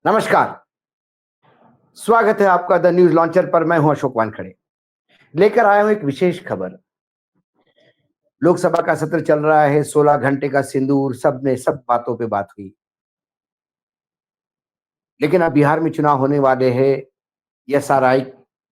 नमस्कार। स्वागत है आपका द न्यूज लॉन्चर पर। मैं हूं अशोक वानखड़े। लेकर आया हूं एक विशेष खबर। लोकसभा का सत्र चल रहा है, 16 घंटे का सिंदूर, सब में सब बातों पे बात हुई। लेकिन अब बिहार में चुनाव होने वाले हैं। एसआरआई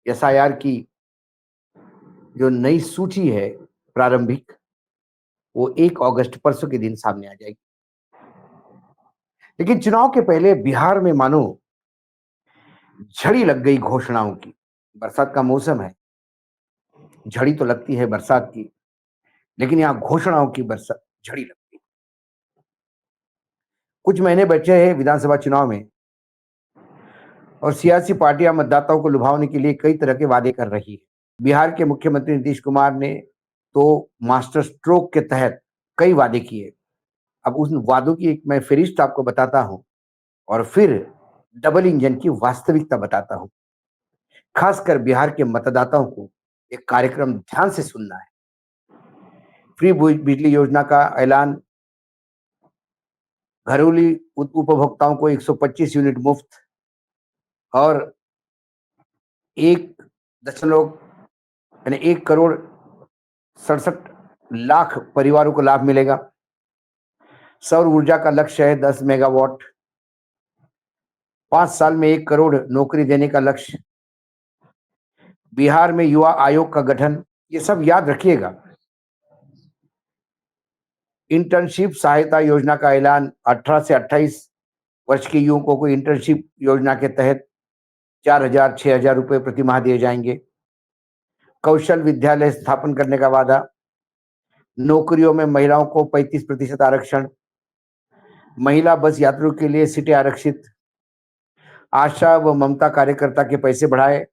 एसआईआर की जो नई सूची है प्रारंभिक, वो 1 अगस्त परसों के दिन सामने आ जाएगी। लेकिन चुनाव के पहले बिहार में मानो झड़ी लग गई घोषणाओं की। बरसात का मौसम है, झड़ी तो लगती है बरसात की, लेकिन यहाँ घोषणाओं की बरसात झड़ी लग गई। कुछ महीने बचे हैं विधानसभा चुनाव में और सियासी पार्टियां मतदाताओं को लुभावने के लिए कई तरह के वादे कर रही है। बिहार के मुख्यमंत्री नीतीश कुमार ने तो मास्टर स्ट्रोक के तहत कई वादे किए। अब उन वादों की एक मैं फहरिस्त आपको बताता हूं और फिर डबल इंजन की वास्तविकता बताता हूं। खासकर बिहार के मतदाताओं को एक कार्यक्रम ध्यान से सुनना है। फ्री बिजली योजना का ऐलान, घरेलू उपभोक्ताओं को 125 यूनिट मुफ्त और 1 करोड़ 67 लाख परिवारों को लाभ मिलेगा। सौर ऊर्जा का लक्ष्य है 10 मेगावाट। 5 साल में 1 करोड़ नौकरी देने का लक्ष्य। बिहार में युवा आयोग का गठन, ये सब याद रखिएगा। इंटर्नशिप सहायता योजना का ऐलान, 18 से 28 वर्ष के युवकों को इंटर्नशिप योजना के तहत 4,000 6,000 रुपए प्रति माह दिए जाएंगे। कौशल विद्यालय स्थापन करने का वादा। नौकरियों में महिलाओं को 35% आरक्षण। महिला बस यात्रियों के लिए सीटें आरक्षित। आशा व ममता कार्यकर्ता के पैसे बढ़ाए।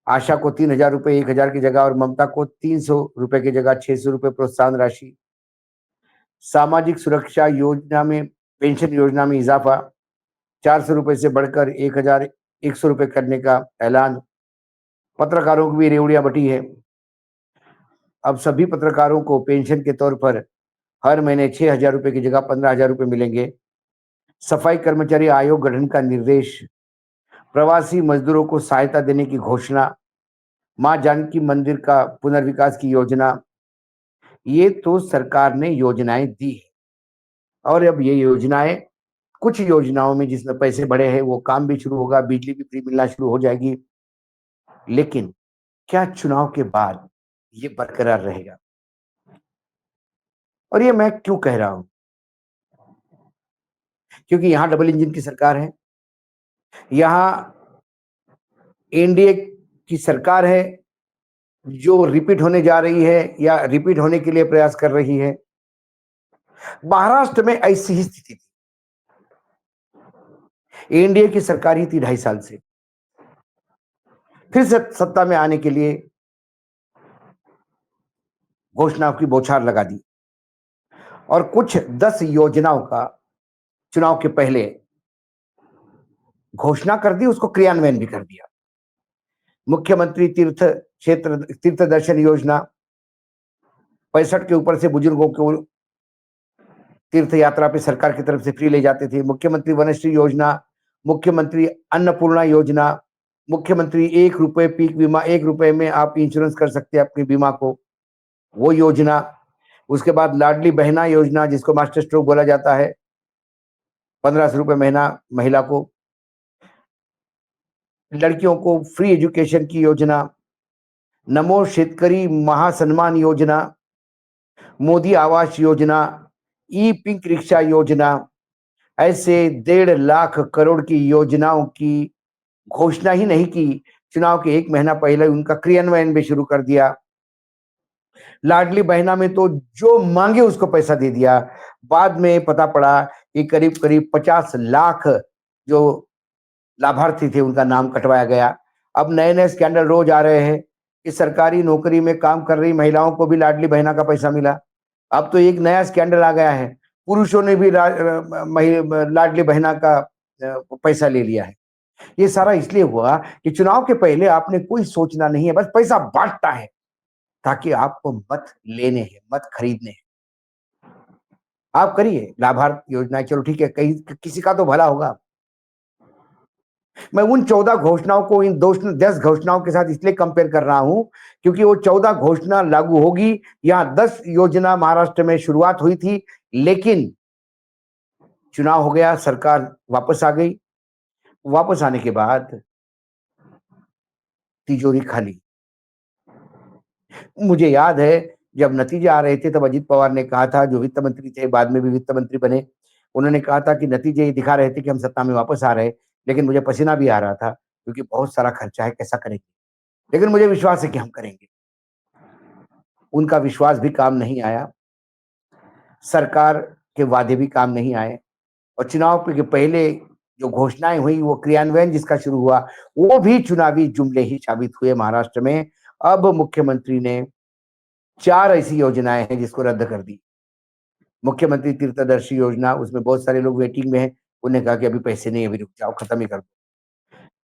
आशा को 3,000 रुपए 1,000 की जगह और ममता को 300 रुपए की जगह 600 रुपए प्रोत्साहन राशि। सामाजिक सुरक्षा योजना में पेंशन योजना में इजाफा, 400 रुपए से बढ़कर 1,100 रुपए करने का ऐलान। पत्रकारों की भी रेवड़ियां बटी है। अब सभी पत्रकारों को पेंशन के तौर पर हर महीने 6,000 रुपए की जगह 15,000 रुपए मिलेंगे। सफाई कर्मचारी आयोग गठन का निर्देश। प्रवासी मजदूरों को सहायता देने की घोषणा। मां जानकी मंदिर का पुनर्विकास की योजना। ये तो सरकार ने योजनाएं दी है और अब ये योजनाएं, कुछ योजनाओं में जिसमें पैसे बढ़े हैं वो काम भी शुरू होगा, बिजली भी फ्री मिलना शुरू हो जाएगी। लेकिन क्या चुनाव के बाद ये बरकरार रहेगा? और ये मैं क्यों कह रहा हूं? क्योंकि यहां डबल इंजन की सरकार है। यहां एनडीए की सरकार है जो रिपीट होने जा रही है या रिपीट होने के लिए प्रयास कर रही है। महाराष्ट्र में ऐसी ही स्थिति थी। एनडीए की सरकार ही थी 2.5 साल से। फिर से सत्ता में आने के लिए घोषणाओं की बौछार लगा दी और कुछ 10 योजनाओं का चुनाव के पहले घोषणा कर दी, उसको क्रियान्वयन भी कर दिया। मुख्यमंत्री तीर्थ दर्शन योजना, 65 के ऊपर से बुजुर्गों को तीर्थ यात्रा पे सरकार की तरफ से फ्री ले जाते थे। मुख्यमंत्री वनश्री योजना, मुख्यमंत्री अन्नपूर्णा योजना, मुख्यमंत्री 1 रुपए पीक बीमा, 1 रुपए में आप इंश्योरेंस कर सकते हैं अपनी बीमा को, वो योजना। उसके बाद लाडली बहना योजना, जिसको मास्टर स्ट्रोक बोला जाता है, 1,500 रुपए महीना महिला को। लड़कियों को फ्री एजुकेशन की योजना। नमो शेतकरी महासन्मान योजना, मोदी आवास योजना, ई पिंक रिक्शा योजना। ऐसे 1.5 करोड़ की योजनाओं की घोषणा ही नहीं की, चुनाव के 1 महीना पहले उनका क्रियान्वयन भी शुरू कर दिया। लाडली बहना में तो जो मांगे उसको पैसा दे दिया। बाद में पता पड़ा कि करीब करीब 50 लाख जो लाभार्थी थे उनका नाम कटवाया गया। अब नए नए स्कैंडल रोज आ रहे हैं कि सरकारी नौकरी में काम कर रही महिलाओं को भी लाडली बहना का पैसा मिला। अब तो एक नया स्कैंडल आ गया है, पुरुषों ने भी लाडली बहना का पैसा ले लिया है। ये सारा इसलिए हुआ कि चुनाव के पहले आपने कोई सोचना नहीं है, बस पैसा बांटता है ताकि आपको मत लेने हैं, मत खरीदने हैं। आप करिए लाभार्थ योजना, चलो ठीक है, कहीं किसी का तो भला होगा। मैं उन 14 घोषणाओं को इन 10 घोषणाओं के साथ इसलिए कंपेयर कर रहा हूं क्योंकि वो 14 घोषणा लागू होगी। यहां 10 योजना महाराष्ट्र में शुरुआत हुई थी, लेकिन चुनाव हो गया, सरकार वापस आ गई। वापस आने के बाद तिजोरी खाली। मुझे याद है जब नतीजे आ रहे थे तब अजीत पवार ने कहा था, जो वित्त मंत्री थे, बाद में भी वित्त मंत्री बने, उन्होंने कहा था कि नतीजे ये दिखा रहे थे कि हम सत्ता में वापस आ रहे हैं, लेकिन मुझे पसीना भी आ रहा था क्योंकि बहुत सारा खर्चा है, कैसा करेंगे? लेकिन मुझे विश्वास है कि हम करेंगे। उनका विश्वास भी काम नहीं आया, सरकार के वादे भी काम नहीं आए और चुनाव के पहले जो घोषणाएँ हुई, वो क्रियान्वयन जिसका शुरू हुआ, वो भी चुनावी जुमले ही साबित हुए महाराष्ट्र में। अब मुख्यमंत्री ने 4 ऐसी योजनाएँ हैं जिसको रद्द कर दी। मुख्यमंत्री तीर्थदर्शी योजना, उसमें बहुत सारे लोग वेटिंग में हैं, उन्होंने कहा कि अभी पैसे नहीं है, अभी रुक जाओ, खत्म ही कर दो।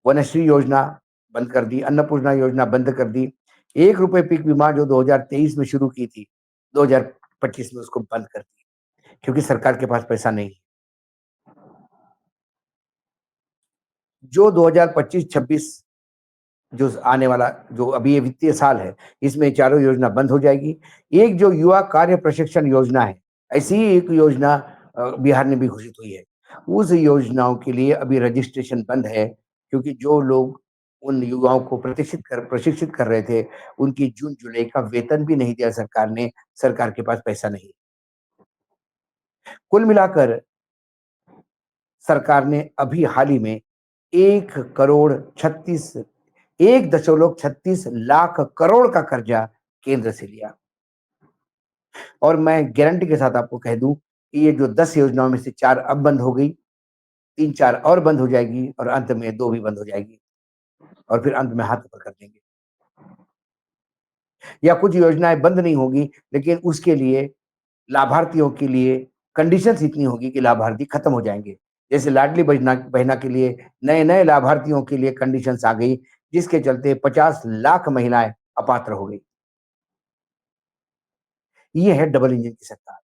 वनश्री योजना बंद कर दी, अन्नपूर्णा योजना बंद कर दी। ₹1 पीक बीमा जो 2023 में शुरू की थी, 2025 में उसको बंद कर दी, क्योंकि सरकार के पास पैसा नहीं है। जो 2025-26 जो आने वाला जो अभी ये वित्तीय साल है, इसमें चारों योजना बंद हो जाएगी। एक जो युवा कार्य प्रशिक्षण योजना है, ऐसी ही एक योजना बिहार में भी घोषित हुई है। उस योजनाओं के लिए अभी रजिस्ट्रेशन बंद है, क्योंकि जो लोग उन युवाओं को प्रशिक्षित कर रहे थे, उनकी जून-जुलाई का वेतन भी नहीं दिया सरकार ने, सरकार के पास पैसा नहीं। कुल मिलाकर सरकार ने अभी हाल ही में 1 करोड़ 36 1.36 लाख करोड़ का कर्जा केंद्र से लिया और मैं गारंटी के साथ आपको कह दूं कि ये जो 10 योजनाओं में से 4 अब बंद हो गई, 3-4 और बंद हो जाएगी और अंत में 2 भी बंद हो जाएगी और फिर अंत में हाथ ऊपर कर देंगे। या कुछ योजनाएं बंद नहीं होगी, लेकिन उसके लिए लाभार्थियों के लिए कंडीशंस इतनी होगी कि लाभार्थी खत्म हो जाएंगे। जैसे लाडली बहना बहना के लिए नए-नए लाभार्थियों के लिए कंडीशंस आ गई, जिसके चलते 50 लाख महिलाएं अपात्र हो गई। ये है डबल इंजन की सरकार।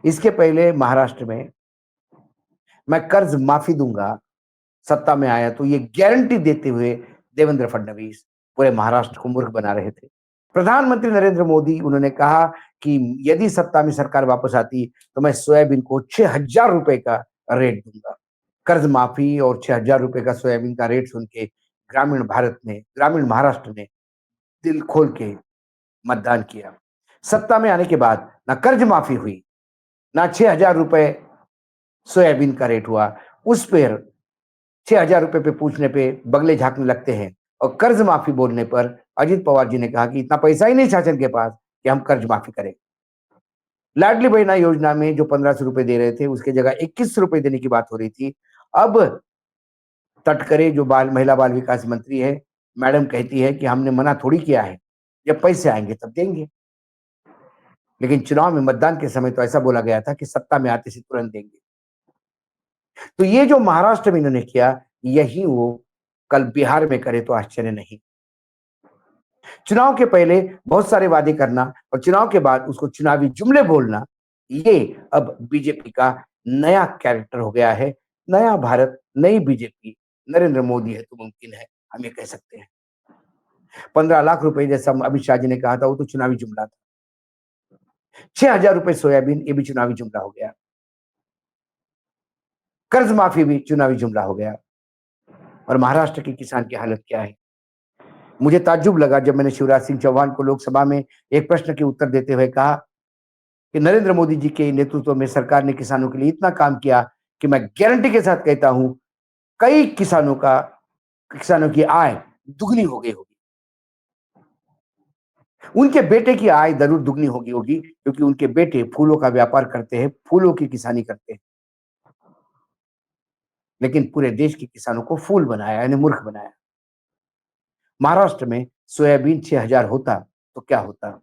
इसके पहले महाराष्ट्र में मैं कर्ज माफी दूंगा, सत्ता में आया तो ये गारंटी देते हुए देवेंद्र फडणवीस पूरे महाराष्ट्र को मूर्ख बना रहे थे। प्रधानमंत्री नरेंद्र मोदी उन्होंने कहा कि यदि सत्ता में सरकार वापस आती तो मैं सोयाबीन को ₹6000 का रेट दूंगा। कर्ज माफी और ₹6000 का सोयाबीन का रेट सुन के ग्रामीण महाराष्ट्र ने दिल खोल के मतदान किया। सत्ता में आने के बाद ना कर्ज माफी हुई, ना ₹6000 सोयाबीन का रेट हुआ। उस पर ₹6000 पे पूछने पे बगले झाँकने लगते हैं और कर्ज माफी बोलने पर अजित पवार जी ने कहा कि इतना पैसा ही नहीं शासन के पास कि हम कर्ज माफी करें। लाडली बहना योजना में जो ₹1500 दे रहे थे, उसकी जगह ₹2100 देने की बात हो रही थी। अब तटकरे जो महिला बाल विकास मंत्री है, मैडम कहती है कि हमने मना थोड़ी किया है, जब पैसे आएँगे तब देंगे। लेकिन चुनाव में मतदान के समय तो ऐसा बोला गया था कि सत्ता में आते से तुरंत देंगे। तो ये जो महाराष्ट्र में इन्होंने किया, यही वो कल बिहार में करे तो आश्चर्य नहीं। चुनाव के पहले बहुत सारे वादे करना और चुनाव के बाद उसको चुनावी जुमले बोलना, ये अब बीजेपी का नया कैरेक्टर हो गया है। नया भारत, नई बीजेपी, नरेंद्र मोदी है तो मुमकिन है, हम ये कह सकते हैं। 15 लाख रुपए जैसा अमित शाह जी ने कहा था, वो तो चुनावी जुमला था। ₹6000 सोयाबीन, ये भी चुनावी जुमला हो गया। कर्ज माफी भी चुनावी जुमला हो गया। और महाराष्ट्र के किसान की हालत क्या है? मुझे ताज्जुब लगा जब मैंने शिवराज सिंह चौहान को लोकसभा में एक प्रश्न के उत्तर देते हुए कहा कि नरेंद्र मोदी जी के नेतृत्व में सरकार ने किसानों के लिए इतना काम किया कि मैं गारंटी के साथ कहता हूं, कई किसानों की आय दुगनी हो गई होगी। उनके बेटे की आय जरूर दुगनी होगी होगी क्योंकि उनके बेटे फूलों का व्यापार करते हैं, फूलों की किसानी करते हैं। लेकिन पूरे देश के किसानों को फूल बनाया, यानी मूर्ख बनाया। महाराष्ट्र में सोयाबीन 6000 होता तो क्या होता?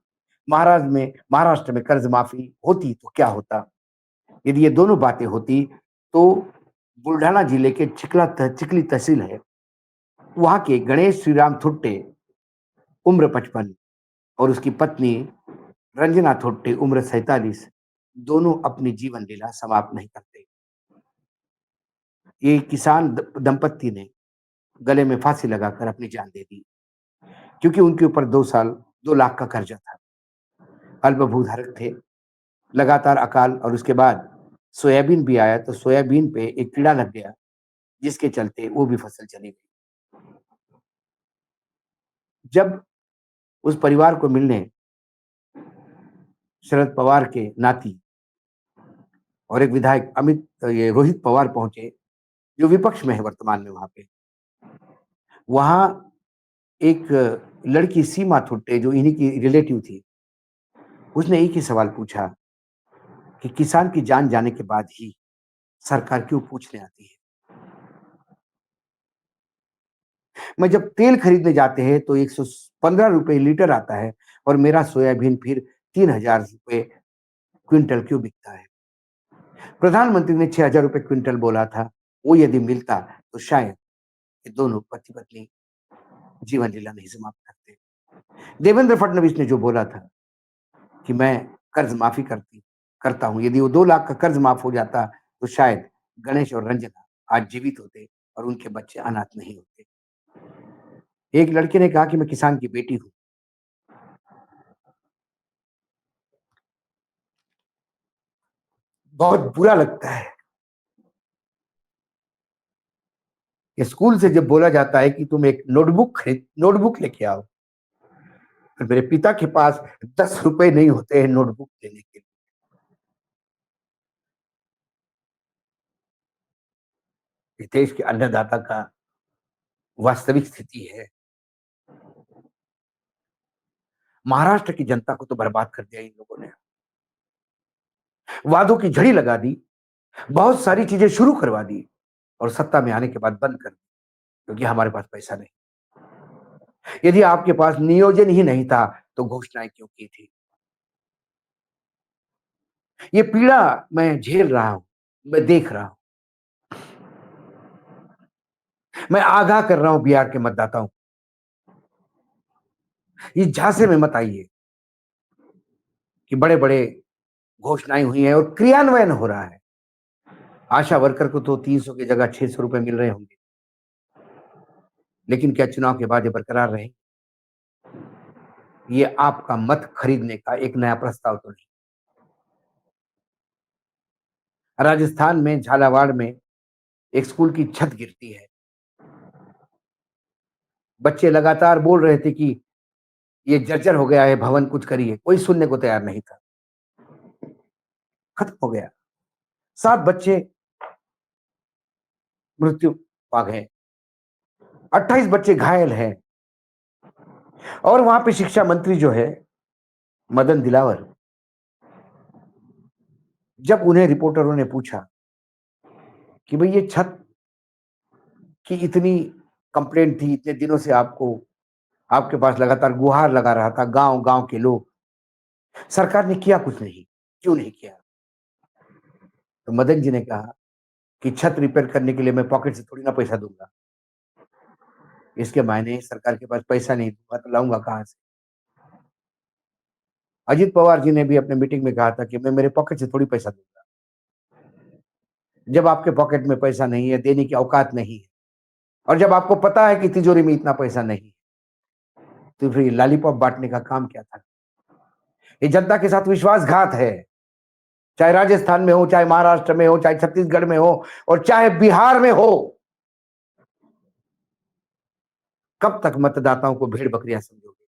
महाराष्ट्र में कर्ज माफी होती तो क्या होता? यदि ये दोनों बातें होती तो बुल्ढाना जिले के चिखली तहसील है, वहां के गणेश श्रीराम थुट्टे उम्र 55 और उसकी पत्नी रंजना थोट्टे उम्र 47 दोनों अपनी जीवन लीला समाप्त नहीं करते। ये किसान दंपत्ति ने गले में फांसी लगाकर अपनी जान दे दी, क्योंकि उनके ऊपर 2 साल 2 लाख का कर्जा था। अल्पभूधारक थे, लगातार अकाल और उसके बाद सोयाबीन भी आया, तो सोयाबीन पे एक कीड़ा लग गया, जिसके चलते वो भी फसल चली गई। जब उस परिवार को मिलने शरद पवार के नाती और एक विधायक ये रोहित पवार पहुंचे, जो विपक्ष में है वर्तमान में वहां पे। वहां एक लड़की सीमा थुट्टे, जो इन्हीं की रिलेटिव थी, उसने एक ही सवाल पूछा कि किसान की जान जाने के बाद ही सरकार क्यों पूछने आती है। मैं जब तेल खरीदने जाते हैं तो 115 रुपए लीटर आता है, और मेरा सोयाबीन फिर 3,000 रुपए क्विंटल क्यों बिकता है। प्रधानमंत्री ने 6,000 रुपए क्विंटल बोला था, वो यदि मिलता तो शायद ये दोनों पति पत्नी जीवन लीला नहीं समाप्त करते। देवेंद्र फडणवीस ने जो बोला था कि मैं कर्ज माफी करता हूं, यदि वो 2 लाख का कर्ज माफ हो जाता तो शायद गणेश और रंजना आज जीवित होते और उनके बच्चे अनाथ नहीं होते। एक लड़के ने कहा कि मैं किसान की बेटी हूं। बहुत बुरा लगता है कि स्कूल से जब बोला जाता है कि तुम एक नोटबुक लेके आओ, और मेरे पिता के पास 10 रुपए नहीं होते हैं नोटबुक लेने के लिए। ये देश के अन्नदाता का वास्तविक स्थिति है। महाराष्ट्र की जनता को तो बर्बाद कर दिया इन लोगों ने। वादों की झड़ी लगा दी, बहुत सारी चीजें शुरू करवा दी, और सत्ता में आने के बाद बंद कर दी, क्योंकि हमारे पास पैसा नहीं। यदि आपके पास नियोजन ही नहीं था तो घोषणाएं क्यों की थी। ये पीड़ा मैं झेल रहा हूं, मैं देख रहा हूं, मैं आगाह कर रहा हूं बिहार के मतदाताओं को। इस झांसे में मत आइए कि बड़े बड़े घोषणाएं हुई हैं और क्रियान्वयन हो रहा है। आशा वर्कर को तो 300 की जगह 600 रुपए मिल रहे होंगे, लेकिन क्या चुनाव के बाद ये बरकरार रहे? ये आपका मत खरीदने का एक नया प्रस्ताव तो नहीं। राजस्थान में झालावाड़ में एक स्कूल की छत गिरती है। बच्चे लगातार बोल रहे थे कि ये जर्जर हो गया है भवन, कुछ करिए। कोई सुनने को तैयार नहीं था। खत्म हो गया। 7 बच्चे मृत्यु पा गए, 28 बच्चे घायल हैं। और वहां पे शिक्षा मंत्री जो है मदन दिलावर, जब उन्हें रिपोर्टरों ने पूछा कि भाई ये छत की इतनी कंप्लेंट थी, इतने दिनों से आपके पास लगातार गुहार लगा रहा था गांव गांव के लोग, सरकार ने किया कुछ नहीं, क्यों नहीं किया? तो मदन जी ने कहा कि छत रिपेयर करने के लिए मैं पॉकेट से थोड़ी ना पैसा दूंगा। इसके मायने सरकार के पास पैसा नहीं दूंगा तो लाऊंगा कहां से? अजित पवार जी ने भी अपने मीटिंग में कहा था कि मैं मेरे पॉकेट से थोड़ी पैसा दूंगा। जब आपके पॉकेट में पैसा नहीं है, देने की औकात नहीं है, और जब आपको पता है कि तिजोरी में इतना पैसा नहीं, तो फिर लॉलीपॉप बांटने का काम क्या था? ये जनता के साथ विश्वासघात है। चाहे राजस्थान में हो, चाहे महाराष्ट्र में हो, चाहे छत्तीसगढ़ में हो, और चाहे बिहार में हो। कब तक मतदाताओं को भेड़ बकरियां समझोगे?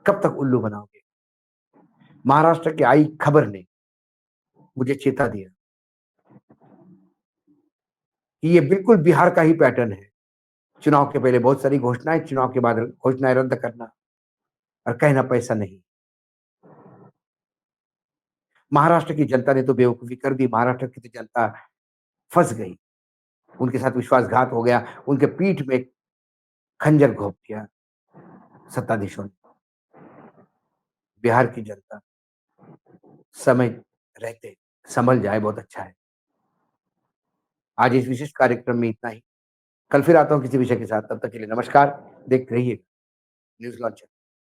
कब तक उल्लू बनाओगे? महाराष्ट्र की आई खबर ने मुझे चेता दिया कि ये बिल्कुल बिहार का ही पैटर्न है। चुनाव के पहले बहुत सारी घोषणाएं, चुनाव के बाद घोषणाएं रद्द करना और कहना पैसा नहीं। महाराष्ट्र की जनता ने तो बेवकूफी कर दी, महाराष्ट्र की तो जनता फंस गई, उनके साथ विश्वासघात हो गया, उनके पीठ में खंजर घोंप दिया सत्ताधीशों ने। बिहार की जनता समय रहते संभल जाए, बहुत अच्छा है। आज इस विशेष कार्यक्रम में इतना ही। कल फिर आता हूं किसी विषय के साथ, तब तक के लिए नमस्कार। देखते रहिए न्यूज लॉन्च।